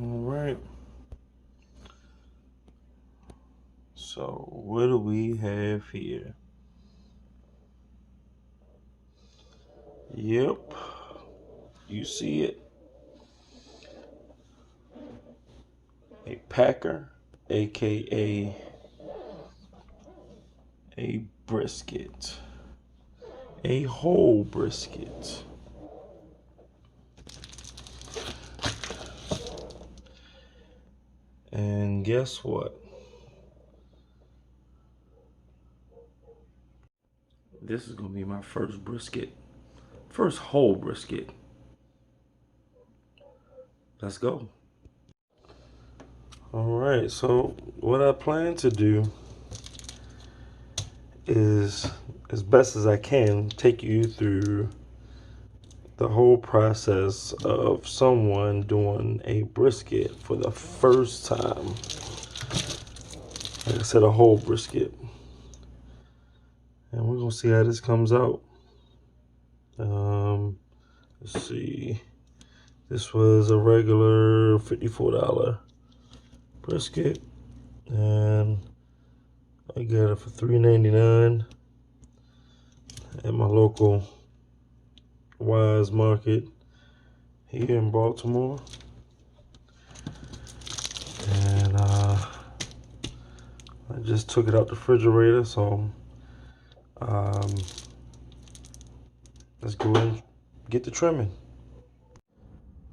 All right. So what do we have here? Yep. You see it. A packer, aka a brisket. A whole brisket. And guess what? This is gonna be my first brisket. First whole brisket. Let's go. All right, so what I plan to do is, as best as I can, take you through the whole process of someone doing a brisket for the first time. Like I said, a whole brisket. And we're gonna see how this comes out. Let's see. This was a regular $54 brisket, and I got it for $3.99 at my local Wise Market here in Baltimore. And I just took it out the refrigerator, so let's go and get the trimming.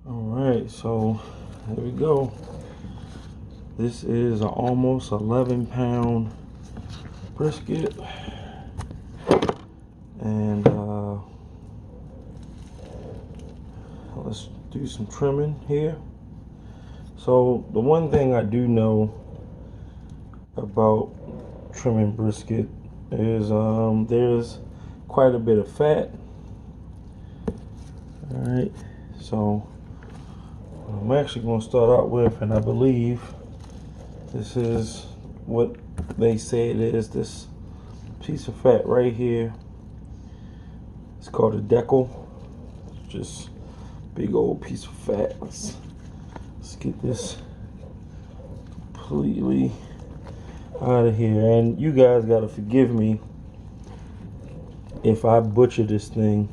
All right, so here we go. This is an almost 11-pound brisket, and let's do some trimming here. So the one thing I do know about trimming brisket is there's quite a bit of fat. All right, so I'm actually going to start out with, and I believe this is what they say it is, this piece of fat right here. It's called a decal. It's just big old piece of fat. Let's get this completely out of here. And you guys got to forgive me if I butcher this thing,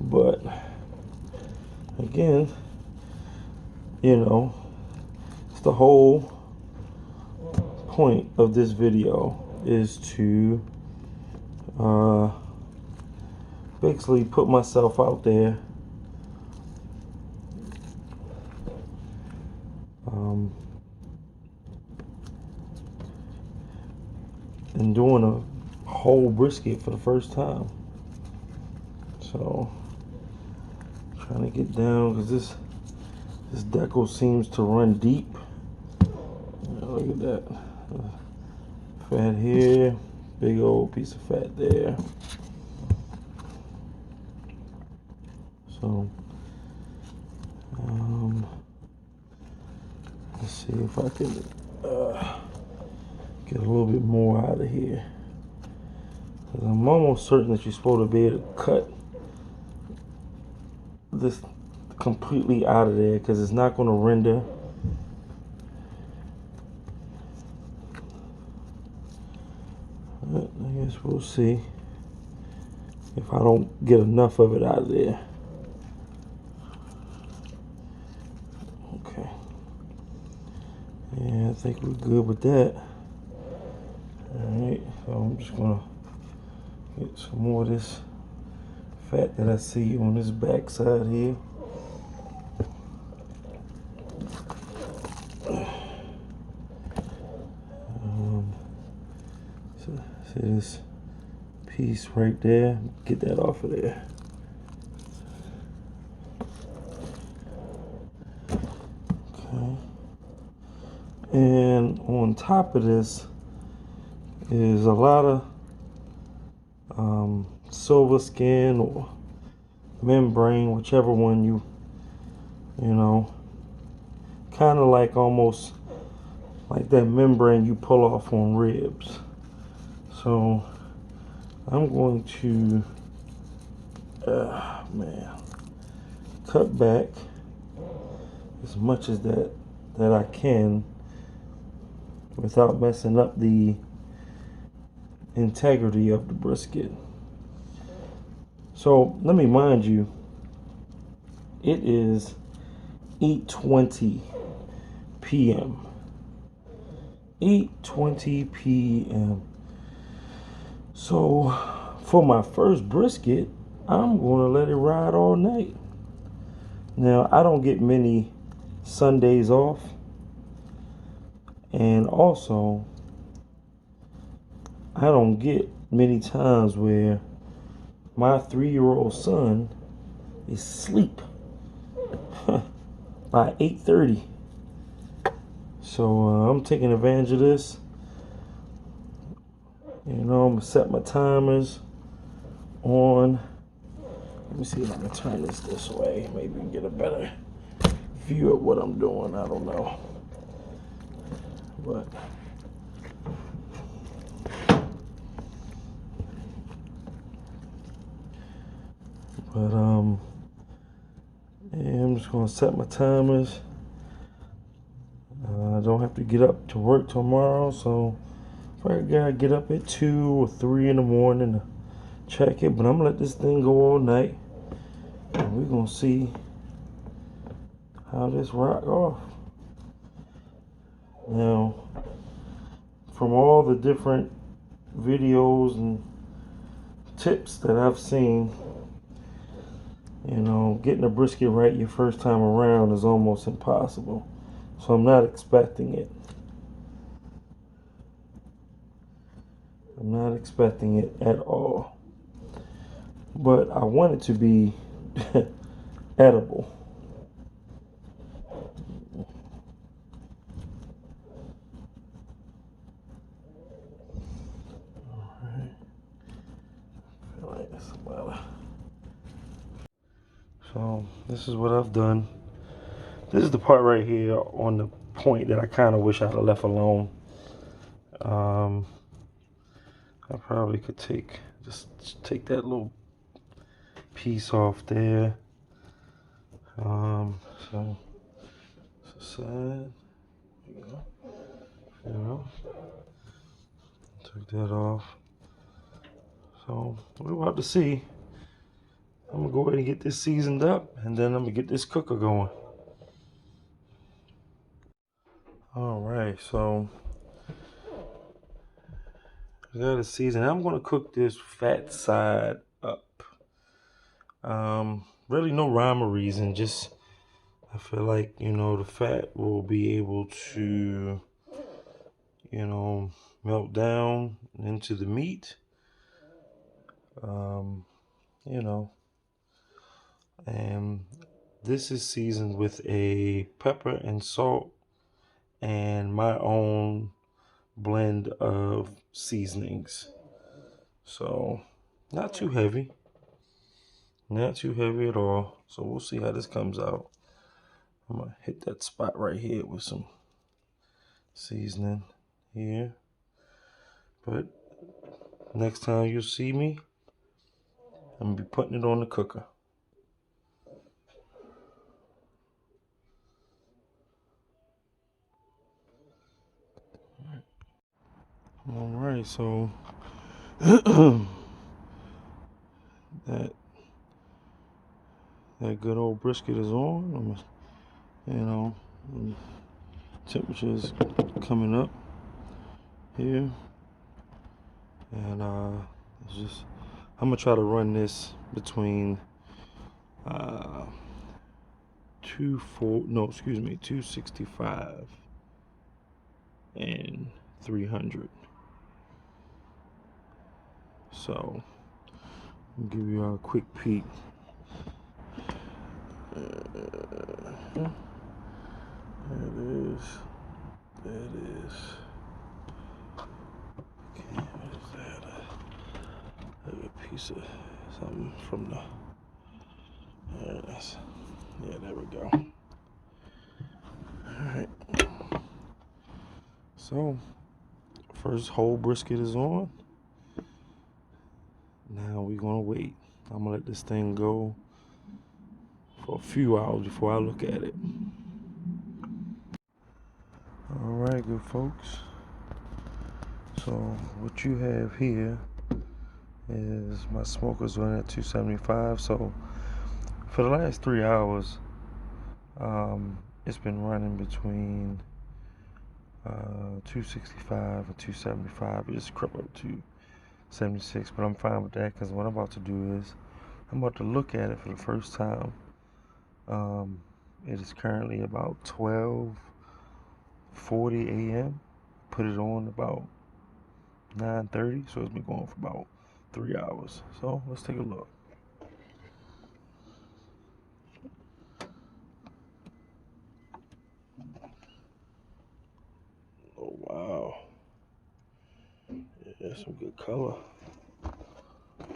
but again, you know, it's the whole point of this video is to basically put myself out there, and doing a whole brisket for the first time. So trying to get down, because this decal seems to run deep. Look at that. Fat here, big old piece of fat there. So let's see if I can get a little bit more out of here. I'm almost certain that you're supposed to be able to cut this completely out of there, because it's not going to render. But I guess we'll see if I don't get enough of it out of there. Okay. Yeah, I think we're good with that. Alright, so I'm just gonna get some more of this fat that I see on this back side here. So see this piece right there, get that off of there. Okay. And on top of this is a lot of silver skin or membrane, whichever one you know, kind of like almost like that membrane you pull off on ribs. So I'm going to cut back as much as that I can without messing up the integrity of the brisket. So let me mind you, it is 8:20 p.m. 8:20 p.m. So for my first brisket, I'm gonna let it ride all night. Now I don't get many Sundays off, and also I don't get many times where my 3-year-old son is asleep by 8:30. So I'm taking advantage of this. You know, I'm gonna set my timers on. Let me see if I can turn this way. Maybe we can get a better view of what I'm doing. I don't know. But yeah, I'm just gonna set my timers. I don't have to get up to work tomorrow, so I gotta get up at 2 or 3 in the morning to check it. But I'm gonna let this thing go all night, and we're gonna see how this rock off. Now, from all the different videos and tips that I've seen, you know, getting a brisket right your first time around is almost impossible. So I'm not expecting it. I'm not expecting it at all. But I want it to be edible. Alright. I feel like that's about it. So this is what I've done. This is the part right here on the point that I kind of wish I'd have left alone. I probably could just take that little piece off there. So side, you know, took that off. So we're about to see. I'm gonna go ahead and get this seasoned up, and then I'm gonna get this cooker going. All right, so I got it seasoned. I'm gonna cook this fat side up. Really no rhyme or reason. Just I feel like, you know, the fat will be able to, you know, melt down into the meat. You know, and this is seasoned with a pepper and salt and my own blend of seasonings. So not too heavy. Not too heavy at all. So we'll see how this comes out. I'm gonna hit that spot right here with some seasoning here. But next time you see me, I'm gonna be putting it on the cooker. All right, so that good old brisket is on. You know, temperature's coming up here, and it's just I'm gonna try to run this between 265 and 300. So I'll give you a quick peek. There it is. There it is. Okay, what is that? A piece of something from the. There it is. Yeah, there we go. Alright. So, first whole brisket is on. Now we're gonna wait. I'm gonna let this thing go for a few hours before I look at it. Alright, good folks. So what you have here is my smoker's running at 275. So for the last 3 hours, it's been running between 265 and 275. It just crept up to 76, but I'm fine with that because what I'm about to do is I'm about to look at it for the first time. It is currently about 12:40 a.m. Put it on about 9:30, so it's been going for about 3 hours. So let's take a look. Oh wow, yeah, some good color,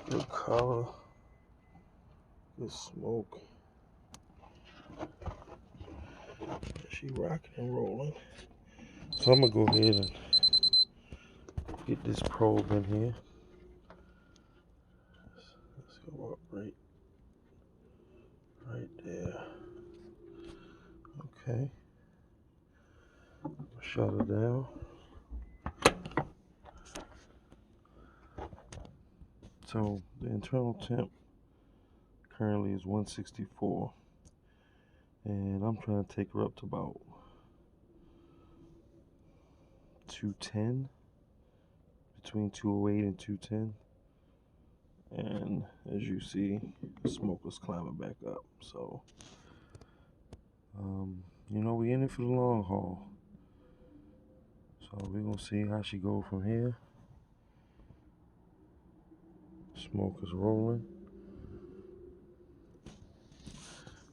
good smoke. She rocking and rolling. So I'm gonna go ahead and get this probe in here. Let's go up right there. Okay. Shut it down. So the internal temp currently is 164, and I'm trying to take her up to about 210, between 208 and 210. And as you see, the smoke is climbing back up. So, we in it for the long haul. So we're gonna see how she go from here. Smoke is rolling.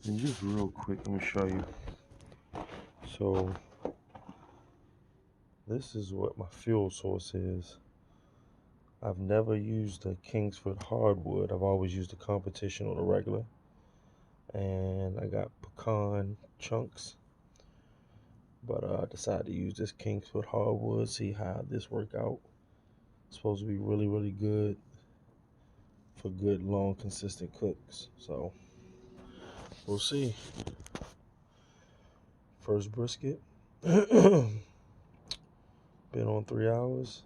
And just real quick, let me show you. So this is what my fuel source is. I've never used a Kingsford hardwood. I've always used the competition or the regular. And I got pecan chunks. But I decided to use this Kingsford hardwood, see how this work out. It's supposed to be really, really good for good, long, consistent cooks. So we'll see. First brisket. Been on 3 hours.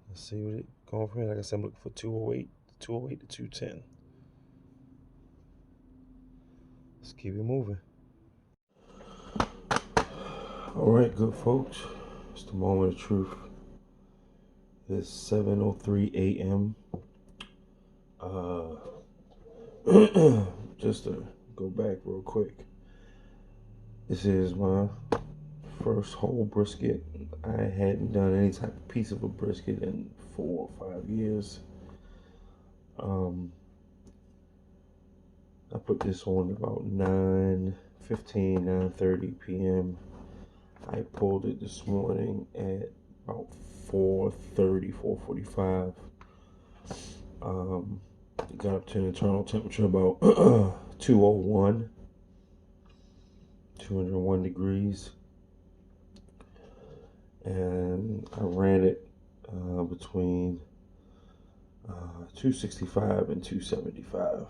Let's see what it going from here. Like I said, I'm looking for 208 to 210. Let's keep it moving. All right, good folks. It's the moment of truth. It's 7:03 a.m. Just to go back real quick. This is my first whole brisket. I hadn't done any type of piece of a brisket in 4 or 5 years. I put this on about 9:15, 9:30 p.m. I pulled it this morning at about 4:30, 4:45. It got up to an internal temperature about 201 degrees. And I ran it between 265 and 275.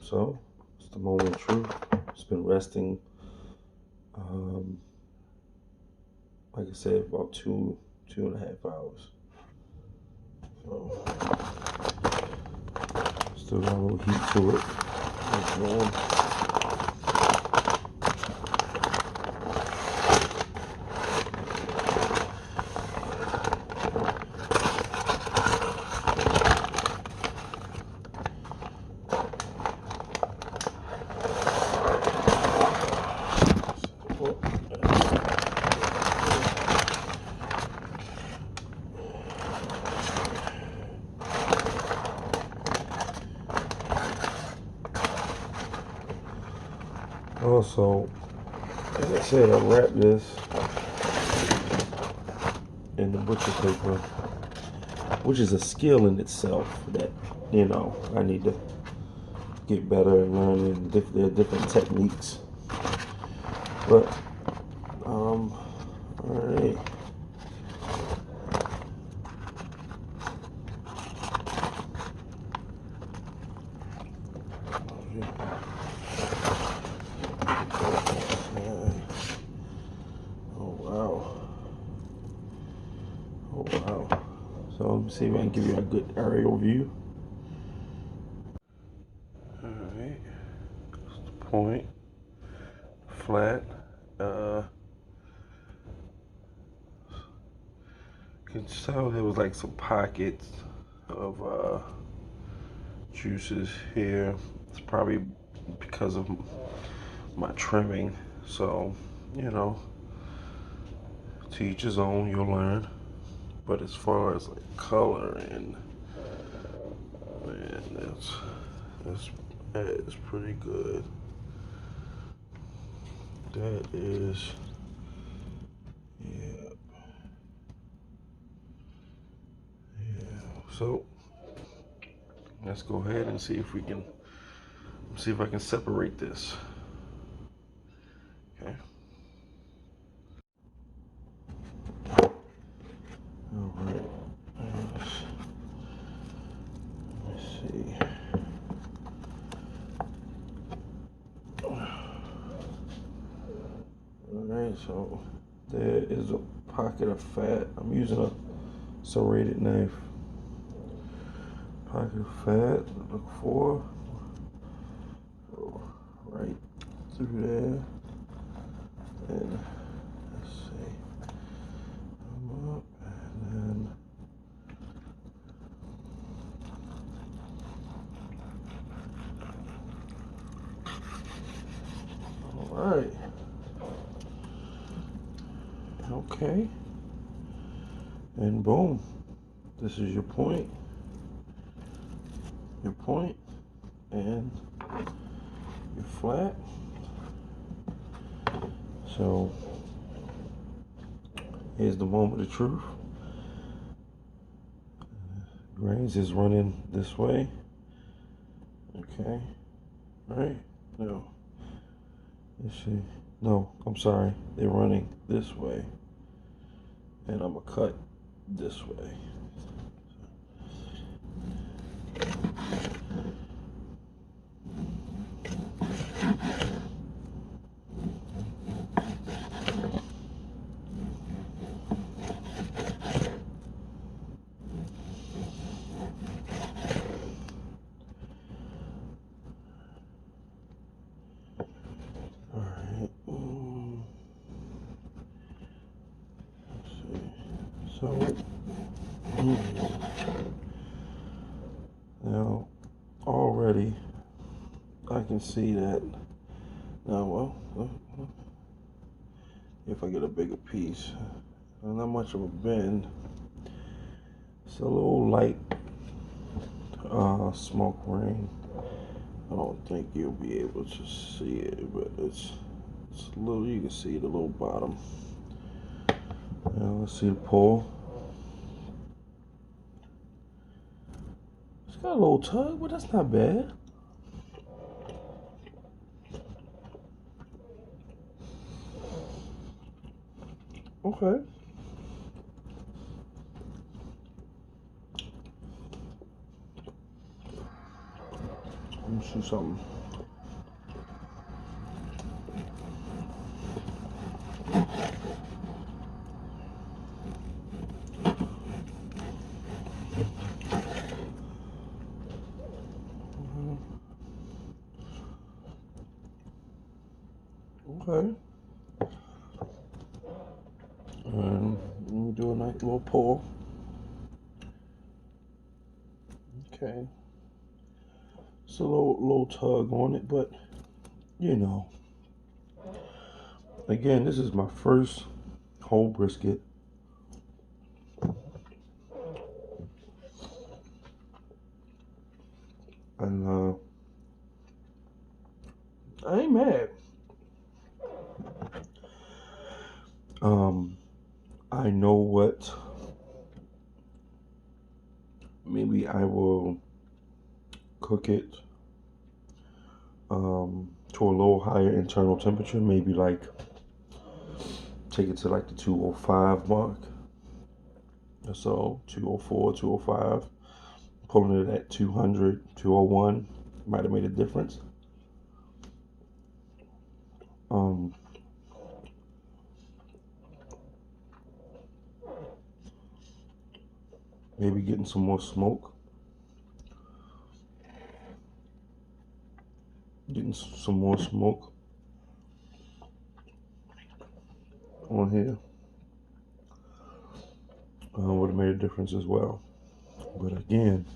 So it's the moment of truth. It's been resting, like I said, about two and a half hours. So still got a little heat to it. It's warm. Also, as I said, I wrapped this in the butcher paper, which is a skill in itself that, I need to get better and learn, and there are different techniques. But, alright. Oh wow. Oh wow. So let me see if I can give you a good aerial view. Alright. That's the point. Flat. You can tell there was like some pockets of juices here. It's probably because of my trimming. So, you know, to each his own, you'll learn. But as far as like color and man, that is pretty good. That is, yeah, yeah. So let's go ahead and see if we can see if I can separate this. Okay. All right. Let's see. Alright, so there is a pocket of fat. I'm using a serrated knife. Pocket of fat, look for. Go right through there. And let's see. Come up and then alright. Okay. And boom. This is your point, and your flat. So here's the moment of truth. Grains is running this way. Okay. Right? No. Let's see. No, I'm sorry. They're running this way. And I'm going to cut this way. Alright. Let's see. So, now, already, I can see that. Now, well, if I get a bigger piece, not much of a bend. It's a little light smoke ring. I don't think you'll be able to see it, but it's a little. You can see the little bottom. Now let's see the pole. It's got a little tug, but that's not bad. Okay. Let me see something. Okay. And let me do a nice little pull. Okay. It's a little tug on it, but you know. Again, this is my first whole brisket. And I ain't mad. I know what maybe I will cook it to a little higher internal temperature, maybe like take it to like the 205 mark. So 204, 205, pulling it at 200, 201 might have made a difference. Um, maybe getting some more smoke. Getting some more smoke on here would have made a difference as well. But again,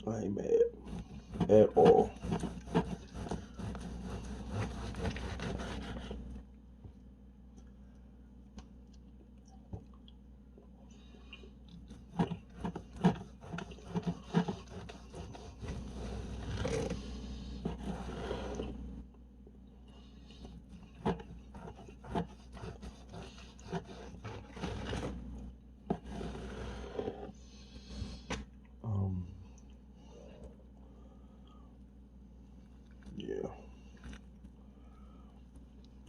I ain't mad at all. Yeah,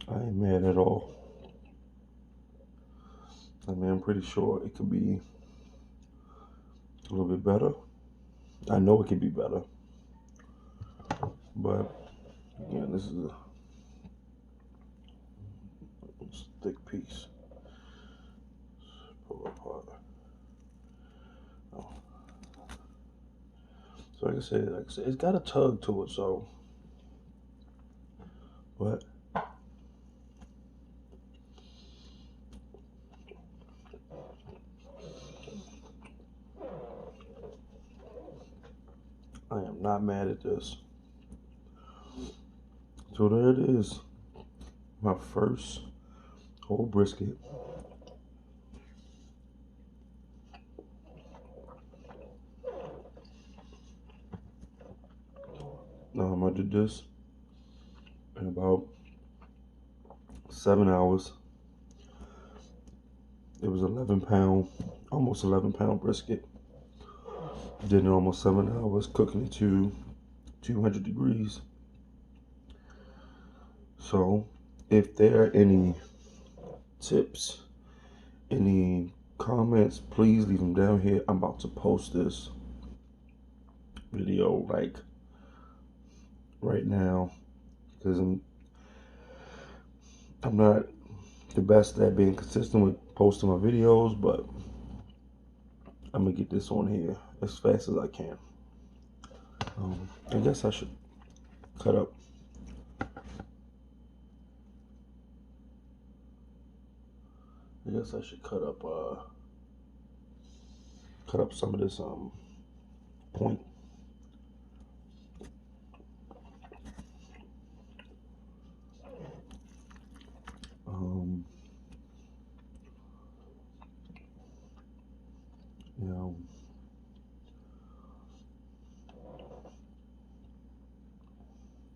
I ain't mad at all. I mean, I'm pretty sure it could be a little bit better. I know it could be better, but again, this is a thick piece. Pull it apart. Oh. So like I said, it's got a tug to it. So, but I am not mad at this. So there it is, my first whole brisket. Now I'm gonna do this in about 7 hours. It was 11 pound, almost 11 pound brisket. Did it in almost 7 hours, cooking it to 200 degrees. So if there are any tips, any comments, please leave them down here. I'm about to post this video like right now because I'm not the best at being consistent with posting my videos, but I'm gonna get this on here as fast as I can. I guess I should cut up. I guess I should cut up some of this point. You know,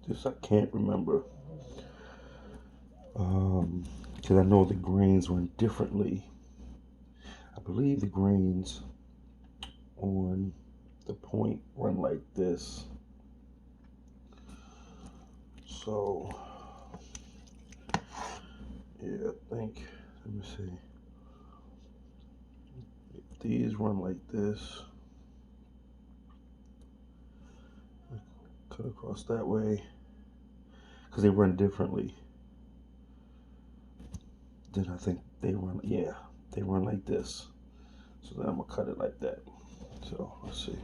just I can't remember. Because I know the grains run differently. I believe the grains on the point run like this. So, yeah, I think, let me see. If these run like this, cut across that way, because they run differently. Then I think they run, yeah, they run like this. So then I'm gonna cut it like that. So let's see.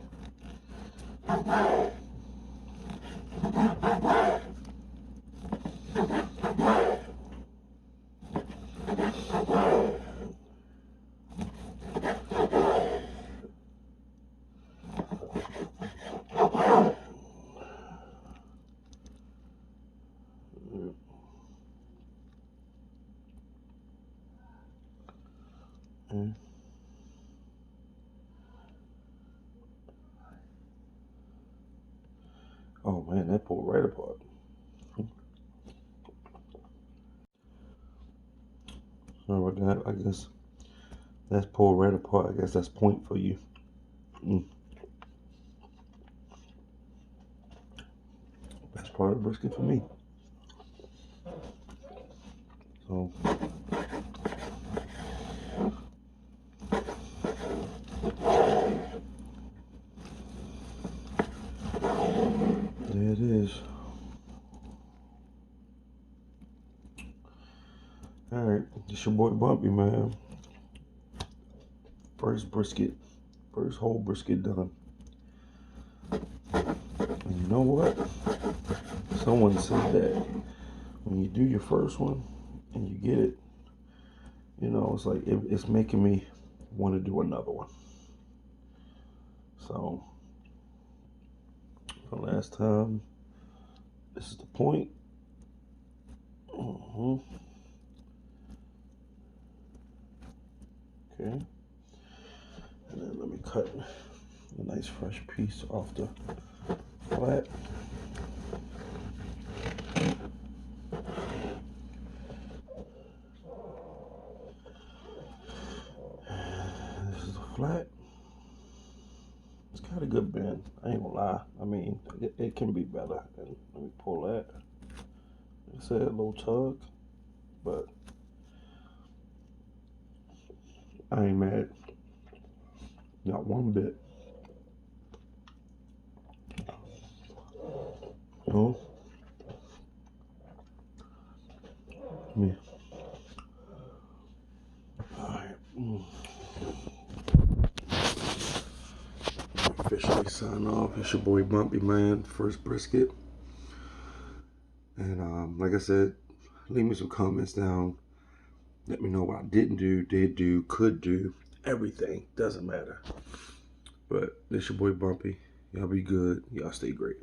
Okay. Oh man, that pulled right apart. So I guess that's pulled right apart. I guess that's point for you. Best part of the brisket for me. So All right, it's your boy Bumpy, man. First brisket, first whole brisket done. And you know what? Someone said that when you do your first one and you get it, you know, it's like it's making me want to do another one. So, the last time, this is the point. Okay. And then let me cut a nice fresh piece off the flat. This is the flat. It's got a good bend. I ain't gonna lie. I mean, it can be better. And let me pull that. Like I said, a little tug, but I ain't mad. Not one bit. No. Me. Alright. Officially sign off. It's your boy Bumpy, man. First brisket. And like I said, leave me some comments down. Let me know what I didn't do, did do, could do. Everything. Doesn't matter. But this your boy Bumpy. Y'all be good. Y'all stay great.